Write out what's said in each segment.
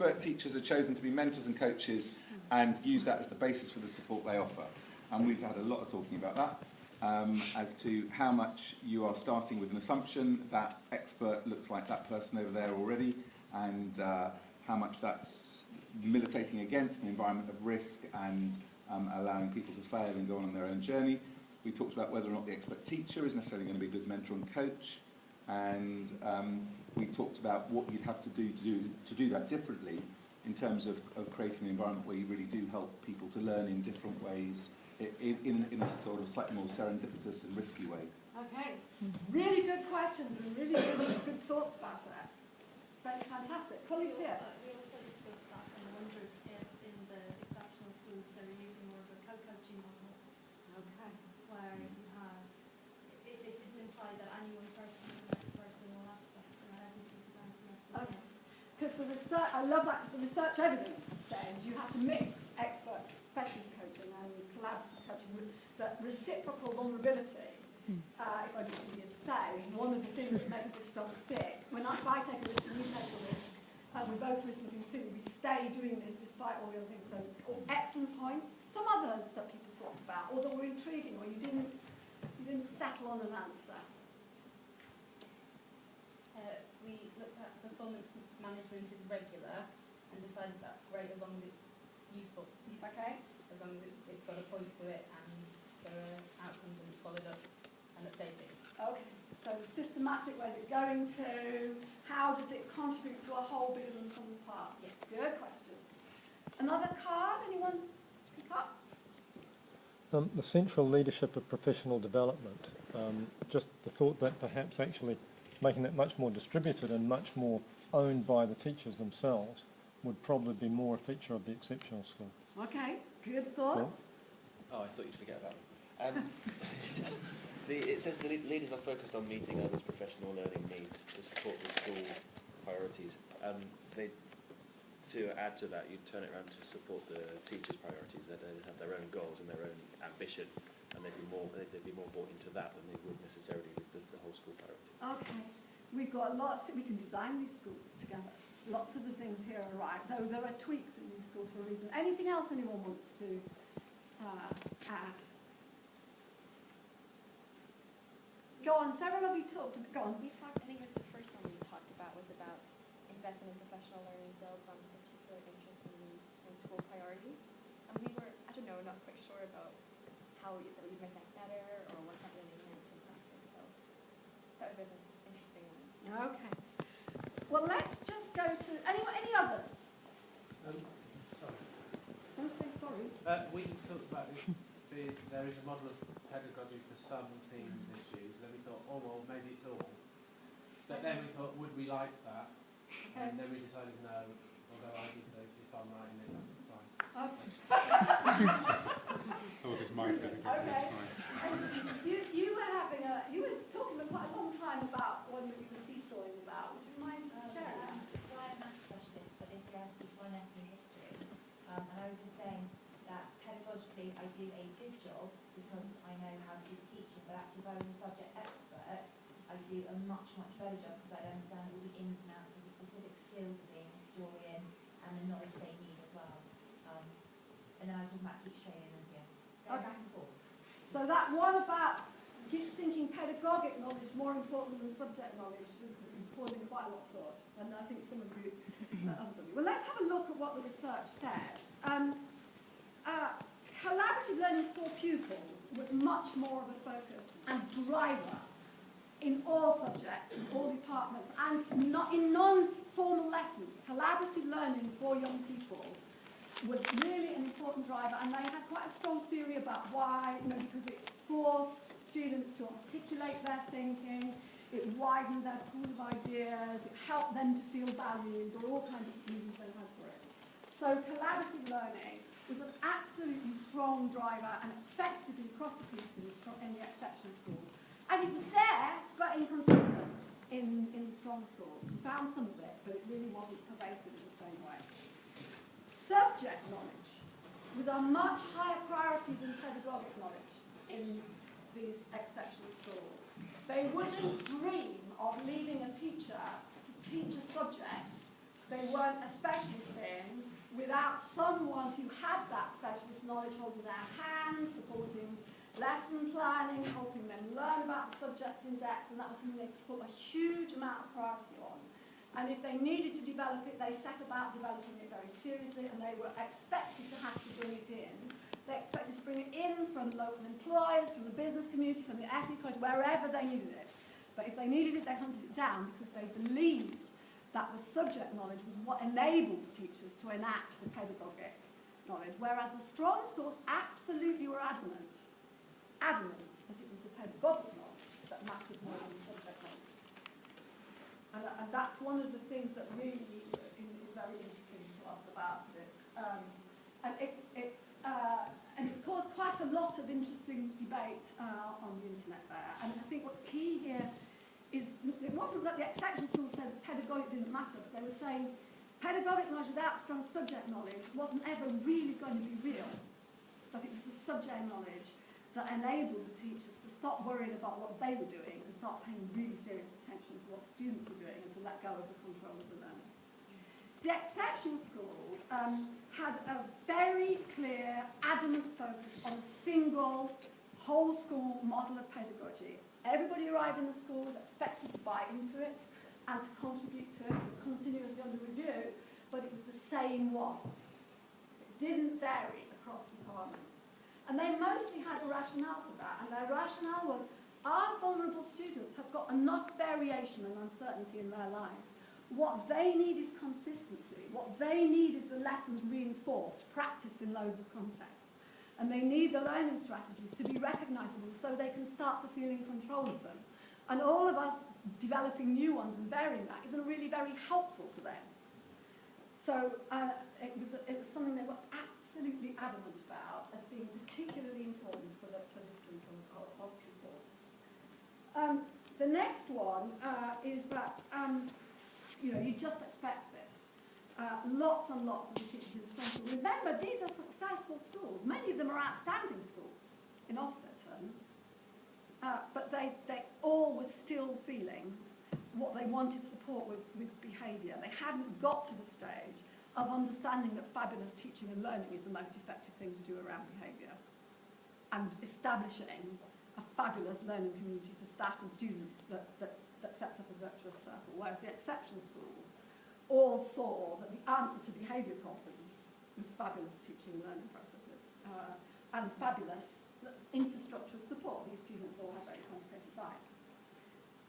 expert teachers are chosen to be mentors and coaches and use that as the basis for the support they offer. And we've had a lot of talking about that, as to how much you are starting with an assumption that expert looks like that person over there already, and how much that's militating against an environment of risk and allowing people to fail and go on their own journey. We talked about whether or not the expert teacher is necessarily going to be a good mentor and coach, and we talked about what you'd have to do that differently in terms of creating an environment where you really do help people to learn in different ways, in a sort of slightly more serendipitous and risky way. Okay, really good questions and really good thoughts about it. Very fantastic. Colleagues here. We also discussed that and wondered if in the exceptional schools they were using more of a co-coaching model. Okay. Where you had, it didn't imply that any one person was an expert in all aspects and that everything was down to everything else. Because the research, I love that, because the research evidence says you have to mix expert specialist coaching and collaborative coaching with that reciprocal vulnerability. If I just need to say, is one of the things that makes this stuff stick. If I take a risk and you take a risk, we both risk looking silly, we stay doing this despite all the other things. So, excellent points. Some others that people talked about, or that were intriguing, or you didn't settle on an answer. We looked at performance management is regular and decided that's great as long as it's useful. Okay. As long as it's got a point to it and there are outcomes and it's followed up and updated. Okay. So the systematic, where's it going to? How does it contribute to a whole bigger than sum of the parts? Yeah. Good questions. Another card? Anyone pick up? The central leadership of professional development. Just the thought that perhaps actually making it much more distributed and much more owned by the teachers themselves would probably be more a feature of the exceptional school. Okay, good thoughts. Oh, I thought you'd forget that one. It says the leaders are focused on meeting others' professional learning needs to support the school priorities. To add to that, you turn it around to support the teachers' priorities. They have their own goals and their own ambition, and they'd be more bought into that than they would necessarily with the whole school priority. Okay, we've got lots. We can design these schools together. Lots of the things here are right, though there are tweaks in these schools for a reason. Anything else anyone wants to add? Go on, several of you talked. Go on. I think it was the first one we talked about was about investing in professional learning builds on particular interests in school priorities. And we were, I don't know, not quite sure about how we'd make that better or what that really meant in practice. So that was an interesting one. Okay. Well, let's just go to any others. Sorry. Don't say sorry. We talked about this. There is a model of pedagogy for some teams issues. Then we thought, oh well, maybe it's all. But then we thought, would we like that? Okay. And then we decided no. Although I think that if I'm right in it, that's fine. Okay. Oh, this is my pedagogy. Okay. That's fine. You were talking for quite a long time about one that you were seesawing about. Would you mind just sharing that? So I'm a maths specialist, but this year I have to teach one lesson in history. And I was just saying that pedagogically I do a good job because I know how to do the teaching, but actually if I was a subject expert, I do a much, much better job because I understand all the ins and outs of the specific skills of being a historian and the knowledge they need as well. And then I was talking about teacher training and Okay. So that one about thinking pedagogic knowledge more important than subject knowledge is causing quite a lot of thought. And I think some of you, well, let's have a look at what the research says. Collaborative learning for pupils was much more of a focus and driver in all subjects, in all departments, and not in non-formal lessons. Collaborative learning for young people was really an important driver, and they had quite a strong theory about why, because it forced students to articulate their thinking, it widened their pool of ideas, it helped them to feel valued, or all kinds of reasons they had for it. So collaborative learning was an absolutely strong driver and expected to be across the pieces in the exceptional schools. And it was there, but inconsistent in the strong schools. We found some of it, but it really wasn't pervasive in the same way. Subject knowledge was a much higher priority than pedagogic knowledge in these exceptional schools. They wouldn't dream of leaving a teacher to teach a subject they weren't a specialist without someone who had that specialist knowledge holding their hand, supporting lesson planning, helping them learn about the subject in depth, and that was something they put a huge amount of priority on. And if they needed to develop it, they set about developing it very seriously, and they were expected to have to bring it in. They expected to bring it in from local employers, from the business community, from the ethnic college, wherever they needed it. But if they needed it, they hunted it down because they believed that the subject knowledge was what enabled the teachers to enact the pedagogic knowledge, whereas the strong schools absolutely were adamant that it was the pedagogic knowledge that mattered more than the subject knowledge. And that's one of the things that really is very interesting to us about this. And it's caused quite a lot of interesting debate on the internet there. And I think what's key here is it wasn't that the exception schools said pedagogic didn't matter, but they were saying pedagogic knowledge without strong subject knowledge wasn't ever really going to be real. That it was the subject knowledge that enabled the teachers to stop worrying about what they were doing and start paying really serious attention to what the students were doing and to let go of the control of the learning. The exceptional schools had a very clear, adamant focus on a single, whole school model of pedagogy. Everybody arrived in the school was expected to buy into it and to contribute to it. It was continuously under review, but it was the same one. It didn't vary across departments. And they mostly had a rationale for that, and their rationale was, our vulnerable students have got enough variation and uncertainty in their lives. What they need is consistency. What they need is the lessons reinforced, practiced in loads of contexts. And they need the learning strategies to be recognisable so they can start to feel in control of them. And all of us developing new ones and varying that isn't really very helpful to them. So it was something they were absolutely adamant about as being particularly important for this group of pupils. The next one is that you just expect this. Lots and lots of the teachers in strong schools. Remember, these are successful schools. Many of them are outstanding schools in Ofsted terms. But they all were still feeling what they wanted support with behaviour. They hadn't got to the stage of understanding that fabulous teaching and learning is the most effective thing to do around behaviour, and establishing a fabulous learning community for staff and students that sets up a virtuous circle, whereas the exceptional schools all saw that the answer to behaviour problems was fabulous teaching and learning processes and fabulous infrastructure of support. These students all have very complicated lives.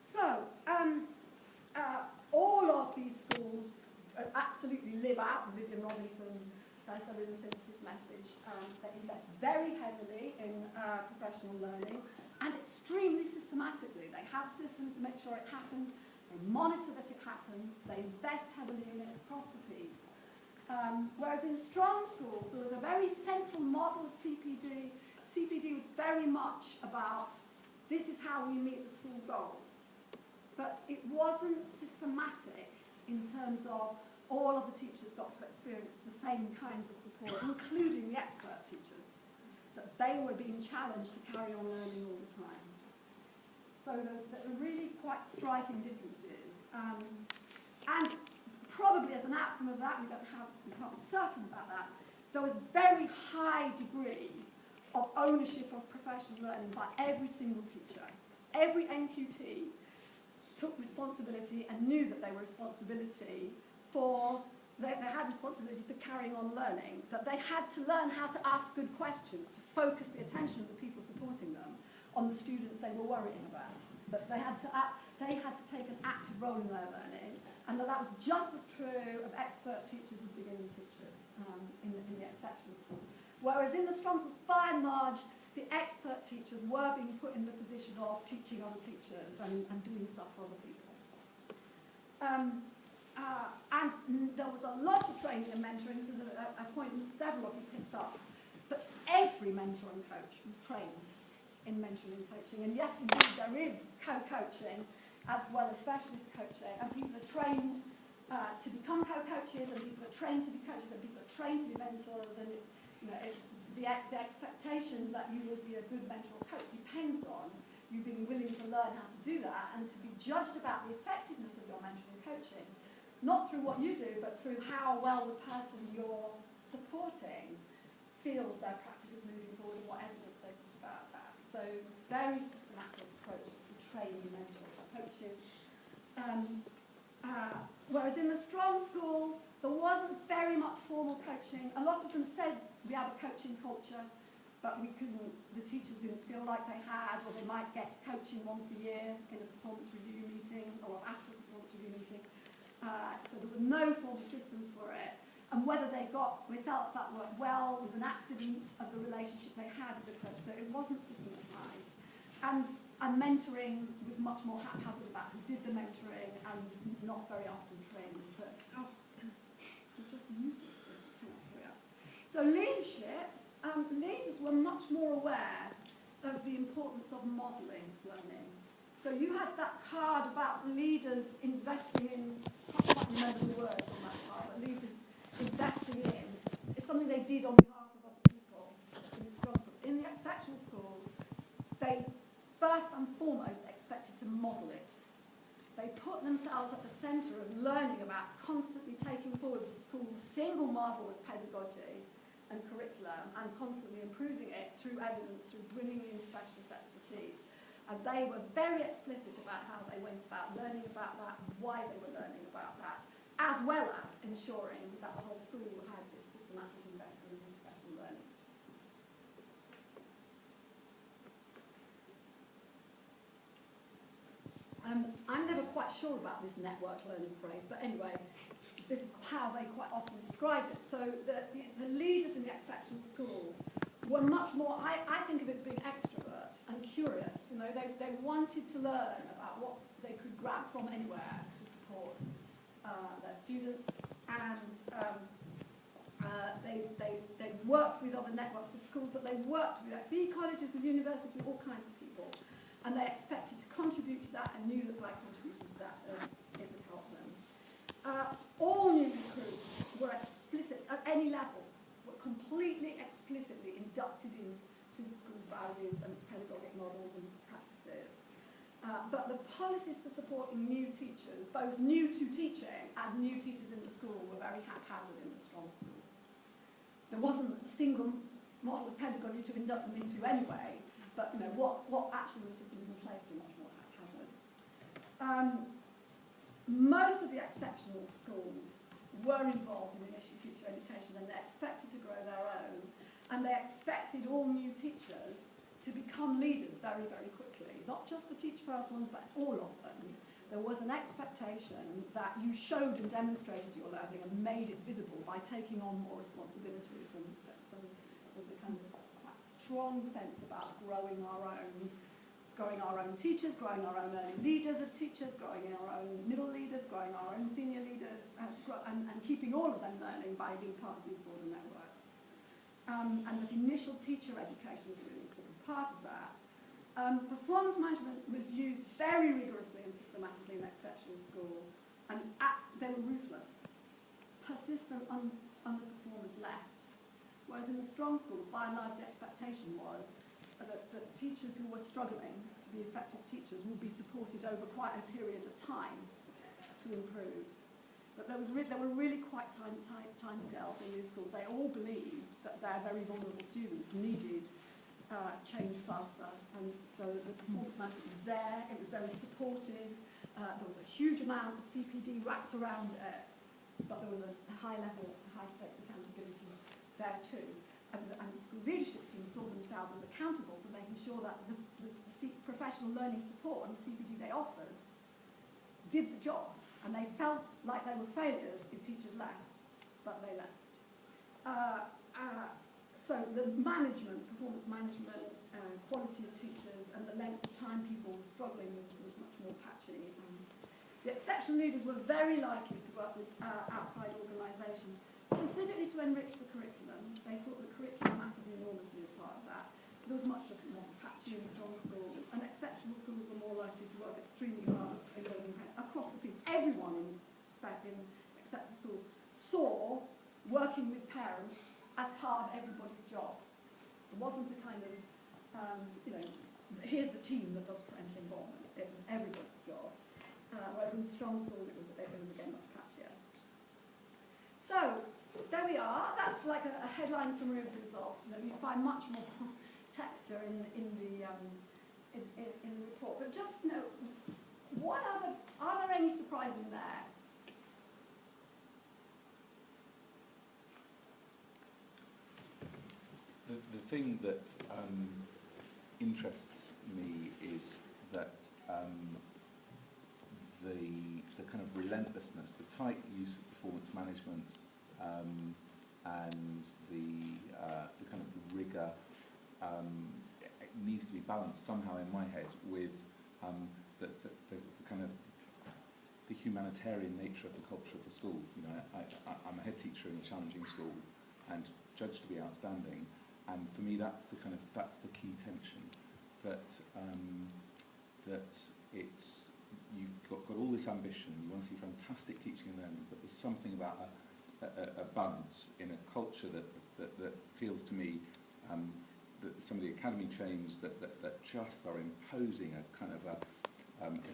So, all of these schools absolutely live out the Vivian Robinson synthesis message. They invest very heavily in professional learning and extremely systematically. They have systems to make sure it happens. They monitor that it happens. They invest heavily in it across the piece. Whereas in strong schools, there was a very central model of CPD. CPD was very much about this is how we meet the school goals. But it wasn't systematic in terms of all of the teachers got to experience the same kinds of support, including the expert teachers, that they were being challenged to carry on learning all the time. So there are really quite striking differences. And probably as an outcome of that, we can't be certain about that, there was a very high degree of ownership of professional learning by every single teacher. Every NQT took responsibility and knew that they were responsibility for, they had responsibility for carrying on learning, that they had to learn how to ask good questions, to focus the attention of the people supporting them on the students they were worrying about, that they had to take an active role in their learning, and that was just as true of expert teachers as beginning teachers in the exceptional schools. Whereas in the strong schools, by and large, the expert teachers were being put in the position of teaching other teachers and doing stuff for other people. And there was a lot of training and mentoring. This is a point several of you picked up. But every mentor and coach was trained in mentoring and coaching. And yes, indeed, there is co-coaching as well as specialist coaching. And people are trained to become co-coaches, and people are trained to be coaches, and people are trained to be mentors. And the expectation that you will be a good mentor or coach depends on you being willing to learn how to do that and to be judged about the effectiveness of your mentoring and coaching, not through what you do, but through how well the person you're supporting feels their practice is moving forward and what evidence they've got about that. So very systematic approach to training mentors and coaches. Whereas in the strong schools, there wasn't very much formal coaching. A lot of them said we have a coaching culture, but the teachers didn't feel like they had, or they might get coaching once a year in a performance review meeting or after a performance review meeting. So there were no formal systems for it. And whether they felt that worked well was an accident of the relationship they had with the coach. So it wasn't systematized. And mentoring was much more haphazard about who did the mentoring and not very often trained. But it's just useless. So leadership, leaders were much more aware of the importance of modelling learning. So you had that card about leaders investing in, I can't remember the words on that card, but leaders investing in, it's something they did on behalf of other people in the strong schools. In the exceptional schools, they first and foremost expected to model it. They put themselves at the centre of learning about constantly taking forward the school's single marvel of pedagogy and curriculum and constantly improving it through evidence, through bringing in specialist expertise. And they were very explicit about how they went about learning about that, why they were learning about that, as well as ensuring that the whole school had this systematic investment in professional learning. I'm never quite sure about this network learning phrase, but anyway, this is how they quite often described it. So the leaders in the exceptional schools were much more, I think of it as being extrovert and curious. You know, they wanted to learn about what they could grab from anywhere to support their students, and they worked with other networks of schools, but they worked with FE colleges, with universities, with all kinds of people, and they expected to contribute to that and knew that by contributing to that it would help them. All new recruits were explicit at any level, were completely explicitly inducted into the school's values and its pedagogic models and practices. But the policies for supporting new teachers, both new to teaching and new teachers in the school, were very haphazard in the strong schools. There wasn't a single model of pedagogy to induct them into anyway, but you know, what actually the systems in place were much more haphazard. Most of the exceptional schools were involved in initial teacher education, and they expected to grow their own, and they expected all new teachers to become leaders very, very quickly. Not just the Teach First ones, but all of them. There was an expectation that you showed and demonstrated your learning and made it visible by taking on more responsibilities, and so there was a kind of quite strong sense about growing our own teachers, growing our own early leaders of teachers, growing our own middle leaders, growing our own senior leaders, and keeping all of them learning by being part of these broader networks. And that initial teacher education was a really important part of that. Performance management was used very rigorously and systematically in exceptional schools, and they were ruthless. Persistent underperformers left. Whereas in the strong schools, by and large, the expectation was that teachers who were struggling to be effective teachers would be supported over quite a period of time to improve. But there were really quite tight timescales in these schools. They all believed that their very vulnerable students needed change faster, and so the performance management was there. It was very supportive. There was a huge amount of CPD wrapped around it, but there was a high level, high stakes accountability there too. And the school leadership team saw themselves as accountable for making sure that the professional learning support and the CPD they offered did the job. And they felt like they were failures if teachers left, but they left. So the management, performance management, quality of teachers, and the length of time people were struggling was much more patchy. The exceptional leaders were very likely to work with outside organisations, specifically to enrich the curriculum. They thought the curriculum mattered enormously as part of that. There was much just more patchy in strong schools, and exceptional schools were more likely to work extremely hard across the piece. Everyone in exceptional schools saw working with parents as part of everybody's job. It wasn't a kind of, here's the team that does parental involvement. It was everybody's job. Whereas in strong schools, it was again much patchier. So, there we are. That's that's like a headline summary of the results. You know, you find much more texture in the report. But just, you know, are there any surprises there? The thing that interests me is that the kind of relentlessness, the tight use of performance management, and the kind of the rigour it needs to be balanced somehow in my head with the kind of the humanitarian nature of the culture of the school. You know, I'm a head teacher in a challenging school and judged to be outstanding, and for me that's the key tension, that it's you've got all this ambition, you want to see fantastic teaching and learning, but there's something about a balance in a culture that feels to me that some of the academy chains that just are imposing a kind of a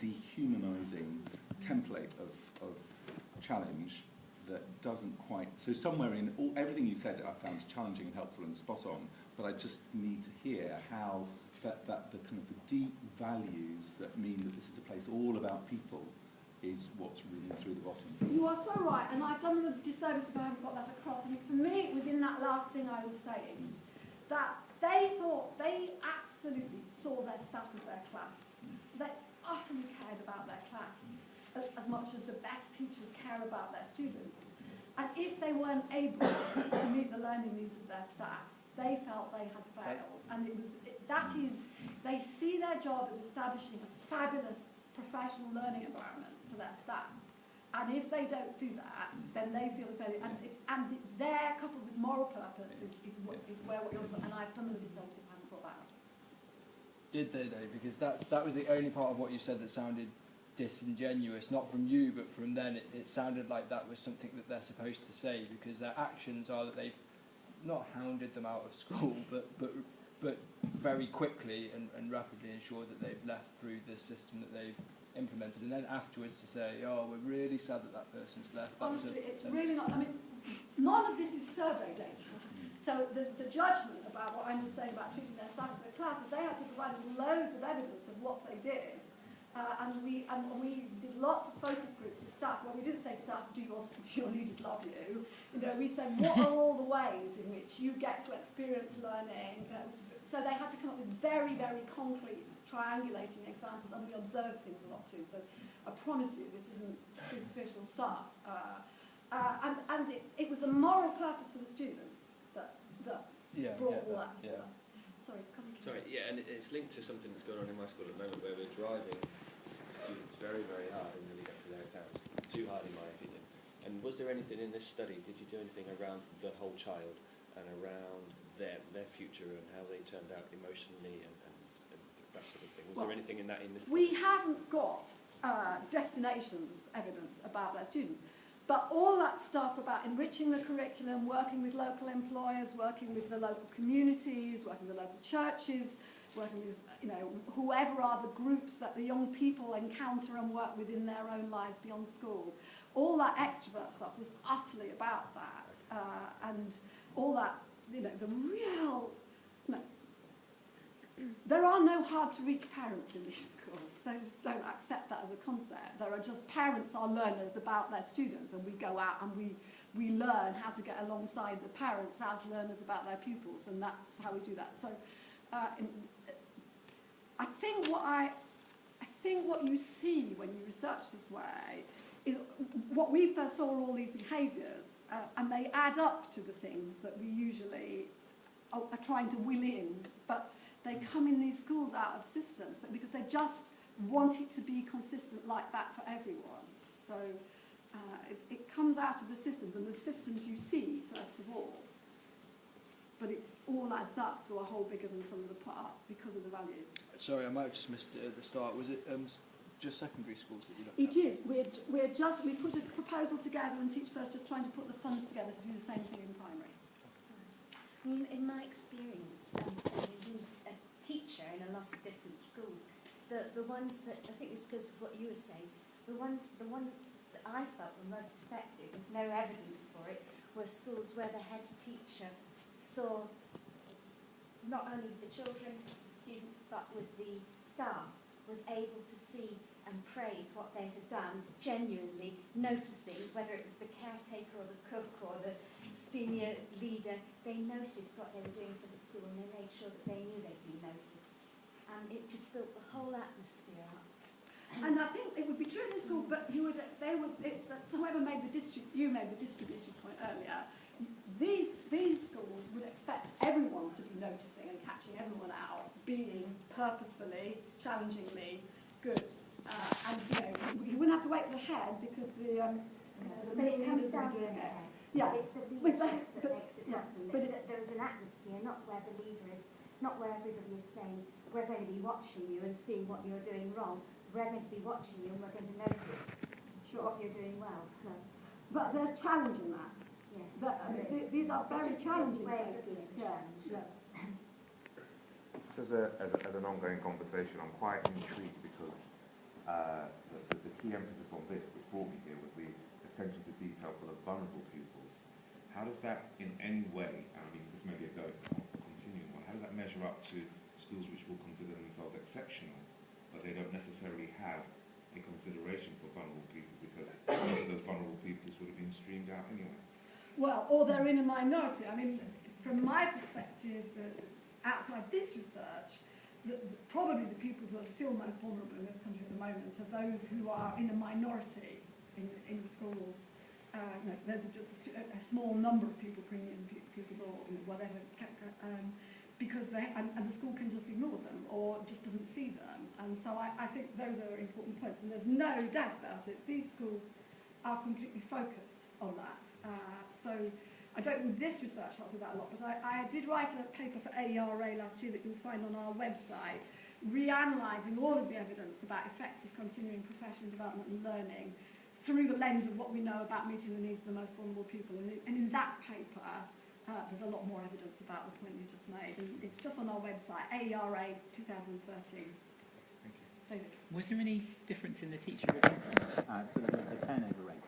dehumanising template of challenge that doesn't quite. So somewhere in everything you said, I found challenging and helpful and spot on. But I just need to hear how that the kind of the deep values that mean that this is a place all about people is what's reading through the bottom. You are so right, and I've done them a disservice if I haven't got that across. I mean, for me, it was in that last thing I was saying that they thought they absolutely saw their staff as their class. They utterly cared about their class as much as the best teachers care about their students. And if they weren't able to meet the learning needs of their staff, they felt they had failed. And they see their job as establishing a fabulous professional learning environment for their staff. And if they don't do that, then they feel a failure. And their coupled with moral purpose is where what you're, and I've done the research if I haven't got that. Did they though? Because that was the only part of what you said that sounded disingenuous, not from you but from them. It sounded like that was something that they're supposed to say, because their actions are that they've not hounded them out of school but very quickly and rapidly ensured that they've left through the system that they've implemented, and then afterwards to say, oh, we're really sad that that person's left. Honestly, it's really not, I mean, none of this is survey data. So the judgment about what I'm saying about treating their staff as their class is they had to provide loads of evidence of what they did. And we did lots of focus groups with staff where we didn't say, staff, do your leaders love you? You know, we said, what are all the ways in which you get to experience learning? So they had to come up with very, very concrete, triangulating examples, and we observed things a lot too. So I promise you, this isn't superficial stuff. And it was the moral purpose for the students that brought all that together. Yeah. Sorry, come on. Sorry, yeah, and it's linked to something that's going on in my school at the moment, where we're driving students very, very hard in the lead up to their exams. Too hard, in my opinion. And was there anything in this study, did you do anything around the whole child and around their future and how they turned out emotionally and that sort of thing? Was there anything in that in this? We haven't got destinations evidence about their students, but all that stuff about enriching the curriculum, working with local employers, working with the local communities, working with local churches, working with, you know, whoever are the groups that the young people encounter and work with in their own lives beyond school. All that extrovert stuff was utterly about that, and all that, you know, the real, no. There are no hard-to-reach parents in these schools. They just don't accept that as a concept. There are just parents are learners about their students, and we go out and we learn how to get alongside the parents as learners about their pupils, and that's how we do that. So I think what you see when you research this way is what we first saw all these behaviours, and they add up to the things that we usually are trying to will in, but they come in these schools out of systems because they just want it to be consistent like that for everyone. So it comes out of the systems, and the systems you see first of all, but it all adds up to a whole bigger than sum of the part because of the values. Sorry, I might have just missed it at the start. Was it just secondary schools that you looked It at? is. We put a proposal together, and Teach First just trying to put the funds together to do the same thing in primary. I mean, in my experience, being a teacher in a lot of different schools, the ones that, I think this goes with what you were saying, the ones that I felt were most effective, with no evidence for it, were schools where the head teacher saw not only the children, students, but with the staff, was able to see and praise what they had done, genuinely noticing whether it was the caretaker or the cook or the senior leader. They noticed what they were doing for the school and they made sure that they knew they'd been noticed. And it just built the whole atmosphere up. And I think it would be true in this school, but you made the distributed point earlier. These schools would expect everyone to be noticing and catching everyone out, being purposefully, challengingly good. And you wouldn't have to wait for the head because but it comes down to the head. Yeah. It's the leadership that makes it happen. But there is an atmosphere, not where the leader is, not where everybody is saying, we're going to be watching you and seeing what you're doing wrong. We're going to be watching you and we're going to notice what you're doing well. No. But there's challenge in that. Yes. These are very challenging ways. Yeah. So as an ongoing conversation, I'm quite intrigued because the key emphasis on this before me here was the attention to detail for the vulnerable pupils. How does that in any way, I mean this may be a continuing one, how does that measure up to schools which will consider themselves exceptional, but they don't necessarily have a consideration for vulnerable people because most of those vulnerable pupils would have been streamed out anyway? Well, or they're in a minority. I mean, from my perspective, outside this research, probably the pupils who are still most vulnerable in this country at the moment are those who are in a minority in schools. There's a small number of premium pupils or whatever, because and the school can just ignore them or just doesn't see them. And so I think those are important points. And there's no doubt about it. These schools are completely focused on that. So I don't think this research helps with that a lot, but I did write a paper for AERA last year that you'll find on our website, reanalysing all of the evidence about effective continuing professional development and learning through the lens of what we know about meeting the needs of the most vulnerable people. And in that paper, there's a lot more evidence about the point you just made. And it's just on our website, AERA 2013. Thank you. David. Was there any difference in the teacher retention, sort of the turnover rate?